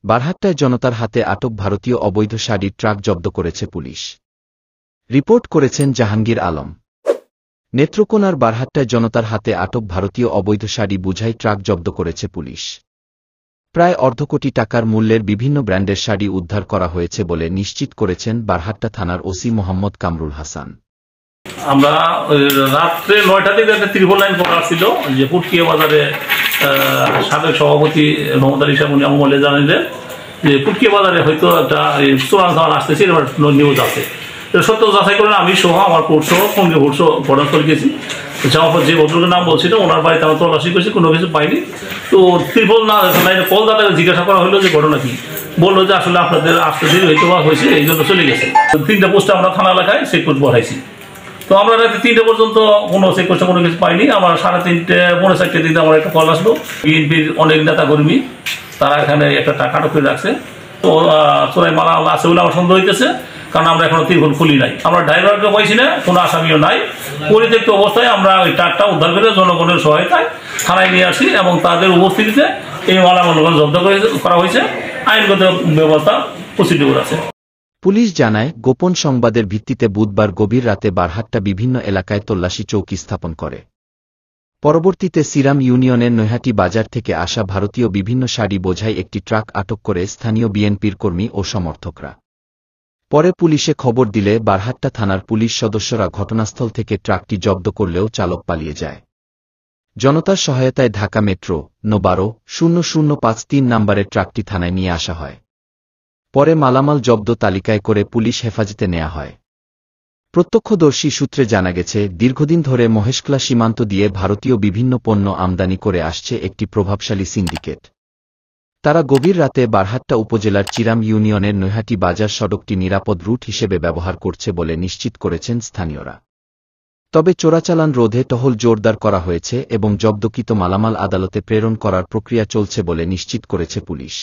বারহাট্টায় জনতার হাতে আটক ভারতীয় অবৈধ শাড়ির ট্রাক জব্দ করেছে পুলিশ। রিপোর্ট করেছেন জাহাঙ্গীর আলম। নেত্রকোনার বারহাট্টায় জনতার হাতে আটক ভারতীয় অবৈধ শাড়ি বোঝাই ট্রাক জব্দ করেছে পুলিশ। প্রায় অর্ধ কোটি টাকার মূল্যের বিভিন্ন ব্র্যান্ডের শাড়ি উদ্ধার করা হয়েছে বলে নিশ্চিত করেছেন বারহাট্টা থানার ওসি মোহাম্মদ কামরুল হাসান। আমরা রাত্রে ৯টা থেকে একটা ত্রিপল লাইন করা ছিল যে পুটকিয়া বাজারে সাবেক সভাপতি মোহাম্মদ আলী সাহেব উনি আমলে জানালেন যে পুটকিয়া বাজারে হয়তো একটা চোরাং ধান আসতেছে, এবার নিউজ আছে। সত্য যাচাই করেন আমি সহ আমার কোর্টসহ সঙ্গে কোর্টসহ ঘটনাস্থলে গেছি। যাওয়ার পর যে ভদ্রলোকের নাম বলছিল ওনার বাড়িতে আমরা তল্লাশি করেছি, কোনো কিছু পাইনি। তো ত্রিপল না লাইনে কলকাতায় জিজ্ঞাসা করা হলো যে ঘটনা কি, বললো যে আসলে আপনাদের আসতে দেরি হয়তো হয়েছে, এই জন্য চলে গেছে। 3টা পোস্টে আমরা থানা এলাকায় চেকপোস্ট বসাইছি। তো আমরা রাতে 3টে পর্যন্ত কোনো চেকপোস্টে কোনো কিছু পাইনি। আমার 3:30 পৌনে 4টের দিকে আমার একটা কল আসলো, বিএনপির অনেক নেতা কর্মী তারা এখানে একটা টাকা আটক করে রাখছে। তো চোরাই মালা আছে বলে আমার সন্দেহ হইতেছে, কারণ আমরা এখনো ত্রিপল খুলি নাই। আমরা ড্রাইভারকে পাইছি না, কোনো আসামিও নাই। পরিত্যক্ত অবস্থায় আমরা ওই ট্রাকটা উদ্ধার করে জনগণের সহায়তায় থানায় নিয়ে আসি এবং তাদের উপস্থিতিতে এই মালামাল জব্দ করা হয়েছে। আইনগত ব্যবস্থা প্রসিডিউর আছে। পুলিশ জানায়, গোপন সংবাদের ভিত্তিতে বুধবার গভীর রাতে বারহাট্টা বিভিন্ন এলাকায় তল্লাশি চৌকি স্থাপন করে। পরবর্তীতে সিরাম ইউনিয়নের নৈহাটি বাজার থেকে আসা ভারতীয় বিভিন্ন শাড়ি বোঝাই একটি ট্রাক আটক করে স্থানীয় বিএনপির কর্মী ও সমর্থকরা। পরে পুলিশে খবর দিলে বারহাট্টা থানার পুলিশ সদস্যরা ঘটনাস্থল থেকে ট্রাকটি জব্দ করলেও চালক পালিয়ে যায়। জনতার সহায়তায় ঢাকা মেট্রো No 12-0053 নম্বরের ট্রাকটি থানায় নিয়ে আসা হয়। পরে মালামাল জব্দ তালিকায় করে পুলিশ হেফাজতে নেওয়া হয়। প্রত্যক্ষদর্শী সূত্রে জানা গেছে, দীর্ঘদিন ধরে মহেশখলা সীমান্ত দিয়ে ভারতীয় বিভিন্ন পণ্য আমদানি করে আসছে একটি প্রভাবশালী সিন্ডিকেট। তারা গভীর রাতে বারহাট্টা উপজেলার চিরাম ইউনিয়নের নৈহাটি বাজার সড়কটি নিরাপদ রুট হিসেবে ব্যবহার করছে বলে নিশ্চিত করেছেন স্থানীয়রা। তবে চোরাচালান রোধে টহল জোরদার করা হয়েছে এবং জব্দকৃত মালামাল আদালতে প্রেরণ করার প্রক্রিয়া চলছে বলে নিশ্চিত করেছে পুলিশ।